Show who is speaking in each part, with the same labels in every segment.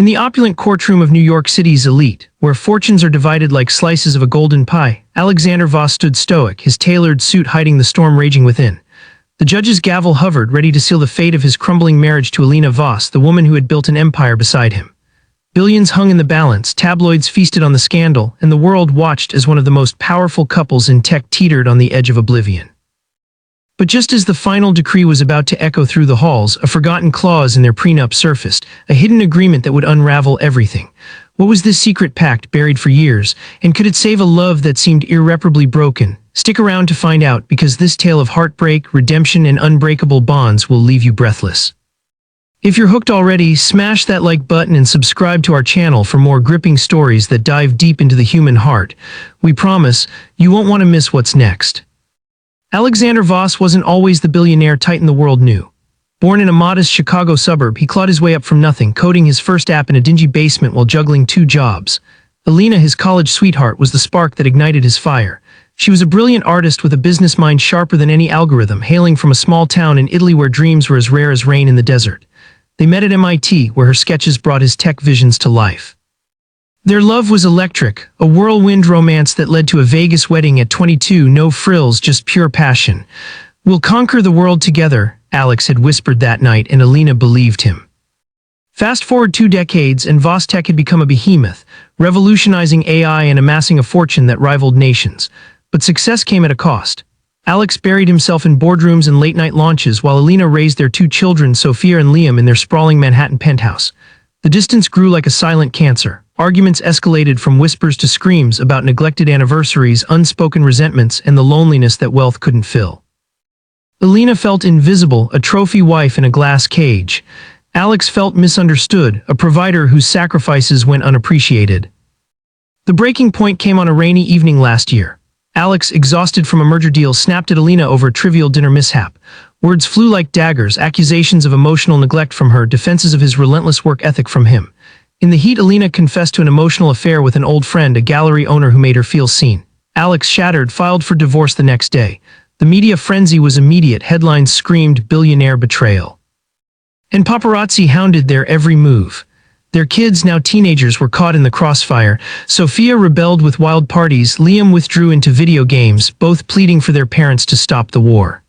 Speaker 1: In the opulent courtroom of New York City's elite, where fortunes are divided like slices of a golden pie, Alexander Voss stood stoic, his tailored suit hiding the storm raging within. The judge's gavel hovered, ready to seal the fate of his crumbling marriage to Elena Voss, the woman who had built an empire beside him. Billions hung in the balance, tabloids feasted on the scandal, and the world watched as one of the most powerful couples in tech teetered on the edge of oblivion. But just as the final decree was about to echo through the halls, a forgotten clause in their prenup surfaced, a hidden agreement that would unravel everything. What was this secret pact buried for years, and could it save a love that seemed irreparably broken? Stick around to find out, because this tale of heartbreak, redemption, and unbreakable bonds will leave you breathless. If you're hooked already, smash that like button and subscribe to our channel for more gripping stories that dive deep into the human heart. We promise, you won't want to miss what's next. Alexander Voss wasn't always the billionaire titan the world knew. Born in a modest Chicago suburb, he clawed his way up from nothing, coding his first app in a dingy basement while juggling 2 jobs. Elena, his college sweetheart, was the spark that ignited his fire. She was a brilliant artist with a business mind sharper than any algorithm, hailing from a small town in Italy where dreams were as rare as rain in the desert. They met at MIT, where her sketches brought his tech visions to life. Their love was electric, a whirlwind romance that led to a Vegas wedding at 22, no frills, just pure passion. "We'll conquer the world together," Alex had whispered that night, and Elena believed him. Fast forward 2 decades, and Voss Tech had become a behemoth, revolutionizing AI and amassing a fortune that rivaled nations. But success came at a cost. Alex buried himself in boardrooms and late-night launches, while Elena raised their 2 children, Sophia and Liam, in their sprawling Manhattan penthouse. The distance grew like a silent cancer. Arguments escalated from whispers to screams about neglected anniversaries, unspoken resentments, and the loneliness that wealth couldn't fill. Elena felt invisible, a trophy wife in a glass cage. Alex felt misunderstood, a provider whose sacrifices went unappreciated. The breaking point came on a rainy evening last year. Alex, exhausted from a merger deal, snapped at Elena over a trivial dinner mishap. Words flew like daggers, accusations of emotional neglect from her, defenses of his relentless work ethic from him. In the heat, Elena confessed to an emotional affair with an old friend, a gallery owner who made her feel seen. Alex, shattered, filed for divorce the next day. The media frenzy was immediate. Headlines screamed "Billionaire betrayal," and paparazzi hounded their every move. Their kids, now teenagers, were caught in the crossfire. Sophia rebelled with wild parties. Liam withdrew into video games, both pleading for their parents to stop the war.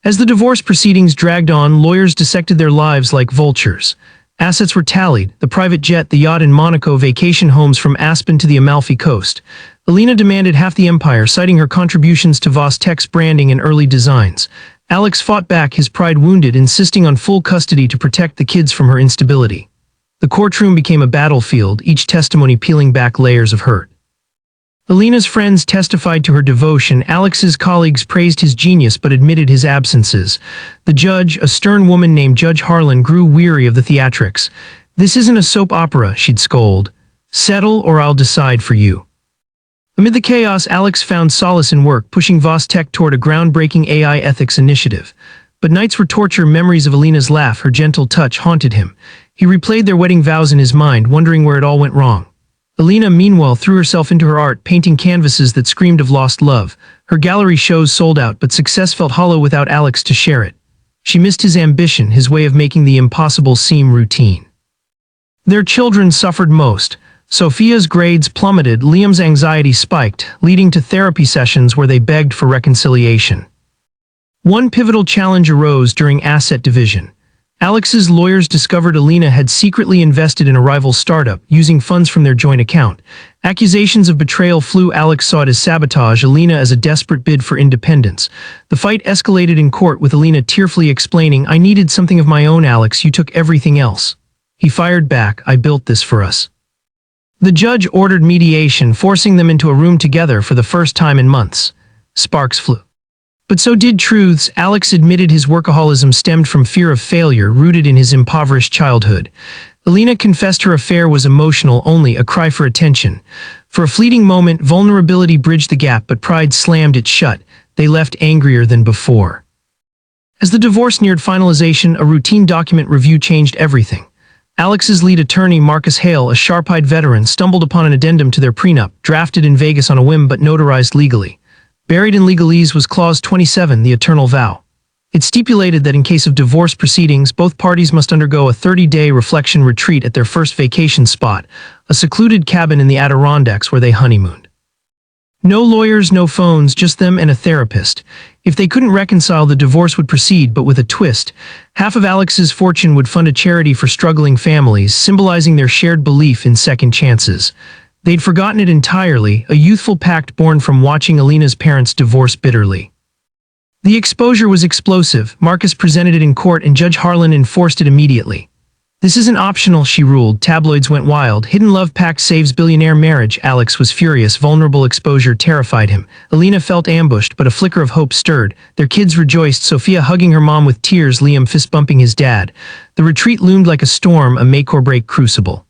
Speaker 1: As the divorce proceedings dragged on, lawyers dissected their lives like vultures. Assets were tallied: the private jet, the yacht in Monaco, vacation homes from Aspen to the Amalfi Coast. Elena demanded half the empire, citing her contributions to Voss Tech's branding and early designs. Alex fought back, his pride wounded, insisting on full custody to protect the kids from her instability. The courtroom became a battlefield, each testimony peeling back layers of hurt. Elena's friends testified to her devotion. Alex's colleagues praised his genius but admitted his absences. The judge, a stern woman named Judge Harlan, grew weary of the theatrics. "This isn't a soap opera," she'd scold. "Settle or I'll decide for you." Amid the chaos, Alex found solace in work, pushing Voss Tech toward a groundbreaking AI ethics initiative. But nights were torture. Memories of Elena's laugh, her gentle touch, haunted him. He replayed their wedding vows in his mind, wondering where it all went wrong. Elena, meanwhile, threw herself into her art, painting canvases that screamed of lost love. Her gallery shows sold out, but success felt hollow without Alex to share it. She missed his ambition, his way of making the impossible seem routine. Their children suffered most. Sophia's grades plummeted, Liam's anxiety spiked, leading to therapy sessions where they begged for reconciliation. One pivotal challenge arose during asset division. Alex's lawyers discovered Elena had secretly invested in a rival startup, using funds from their joint account. Accusations of betrayal flew. Alex saw it as sabotage, Elena as a desperate bid for independence. The fight escalated in court, with Elena tearfully explaining, "I needed something of my own, Alex. You took everything else." He fired back, "I built this for us." The judge ordered mediation, forcing them into a room together for the first time in months. Sparks flew. But so did truths. Alex admitted his workaholism stemmed from fear of failure, rooted in his impoverished childhood. Elena confessed her affair was emotional only, a cry for attention. For a fleeting moment, vulnerability bridged the gap, but pride slammed it shut. They left angrier than before. As the divorce neared finalization, a routine document review changed everything. Alex's lead attorney, Marcus Hale, a sharp-eyed veteran, stumbled upon an addendum to their prenup, drafted in Vegas on a whim but notarized legally. Buried in legalese was Clause 27, the eternal vow. It stipulated that in case of divorce proceedings, both parties must undergo a 30-day reflection retreat at their first vacation spot, a secluded cabin in the Adirondacks where they honeymooned. No lawyers, no phones, just them and a therapist. If they couldn't reconcile, the divorce would proceed, but with a twist. Half of Alex's fortune would fund a charity for struggling families, symbolizing their shared belief in second chances. They'd forgotten it entirely, a youthful pact born from watching Elena's parents divorce bitterly. The exposure was explosive. Marcus presented it in court and Judge Harlan enforced it immediately. This isn't optional, she ruled. Tabloids went wild. Hidden love pact saves billionaire marriage. Alex was furious. Vulnerable exposure terrified him. Elena felt ambushed, but a flicker of hope stirred. Their kids rejoiced, Sophia hugging her mom with tears, Liam fist-bumping his dad. The retreat loomed like a storm, a make-or-break crucible.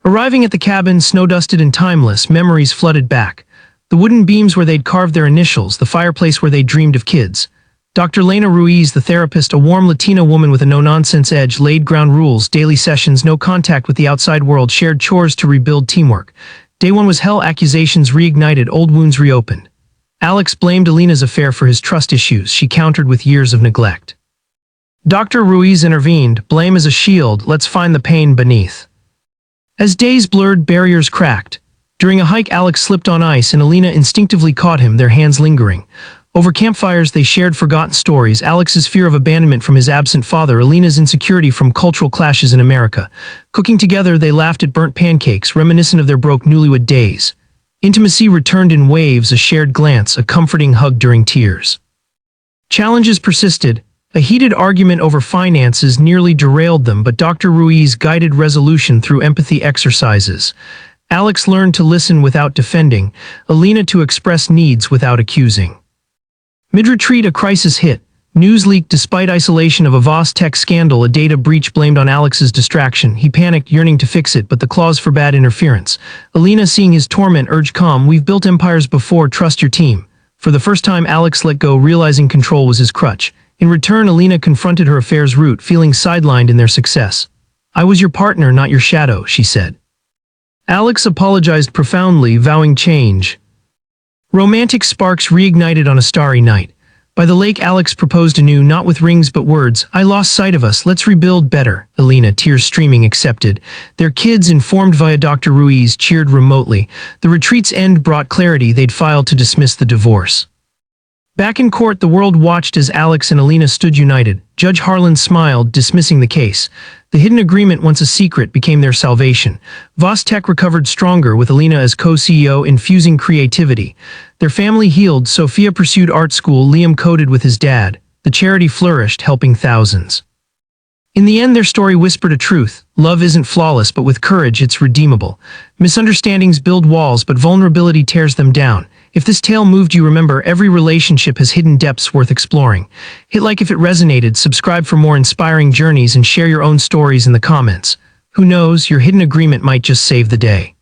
Speaker 1: Arriving at the cabin, snow-dusted and timeless, memories flooded back. The wooden beams where they'd carved their initials, the fireplace where they dreamed of kids. Dr. Elena Ruiz, the therapist, a warm Latina woman with a no-nonsense edge, laid ground rules, daily sessions, no contact with the outside world, shared chores to rebuild teamwork. Day one was hell, accusations reignited, old wounds reopened. Alex blamed Elena's affair for his trust issues, she countered with years of neglect. Dr. Ruiz intervened, blame as a shield, let's find the pain beneath. As days blurred, barriers cracked. During a hike, Alex slipped on ice and Elena instinctively caught him, their hands lingering. Over campfires, they shared forgotten stories, Alex's fear of abandonment from his absent father, Elena's insecurity from cultural clashes in America. Cooking together, they laughed at burnt pancakes, reminiscent of their broke newlywed days. Intimacy returned in waves, a shared glance, a comforting hug during tears. Challenges persisted. A heated argument over finances nearly derailed them, but Dr. Ruiz guided resolution through empathy exercises. Alex learned to listen without defending, Elena to express needs without accusing. Mid-retreat, a crisis hit. News leaked despite isolation of a Voss tech scandal, a data breach blamed on Alex's distraction. He panicked, yearning to fix it, but the clause forbade interference. Elena, seeing his torment, urged calm. We've built empires before, trust your team. For the first time, Alex let go, realizing control was his crutch. In return, Elena confronted her affair's root, feeling sidelined in their success. I was your partner, not your shadow, she said. Alex apologized profoundly, vowing change. Romantic sparks reignited on a starry night. By the lake, Alex proposed anew, not with rings but words. I lost sight of us, let's rebuild better. Elena, tears streaming, accepted. Their kids, informed via Dr. Ruiz, cheered remotely. The retreat's end brought clarity, they'd filed to dismiss the divorce. Back in court, the world watched as Alex and Elena stood united. Judge Harlan smiled, dismissing the case. The hidden agreement, once a secret, became their salvation. Voss Tech recovered stronger, with Elena as co-CEO, infusing creativity. Their family healed, Sophia pursued art school, Liam coded with his dad. The charity flourished, helping thousands. In the end, their story whispered a truth. Love isn't flawless, but with courage, it's redeemable. Misunderstandings build walls, but vulnerability tears them down. If this tale moved you, remember, every relationship has hidden depths worth exploring. Hit like if it resonated, subscribe for more inspiring journeys, and share your own stories in the comments. Who knows, your hidden agreement might just save the day.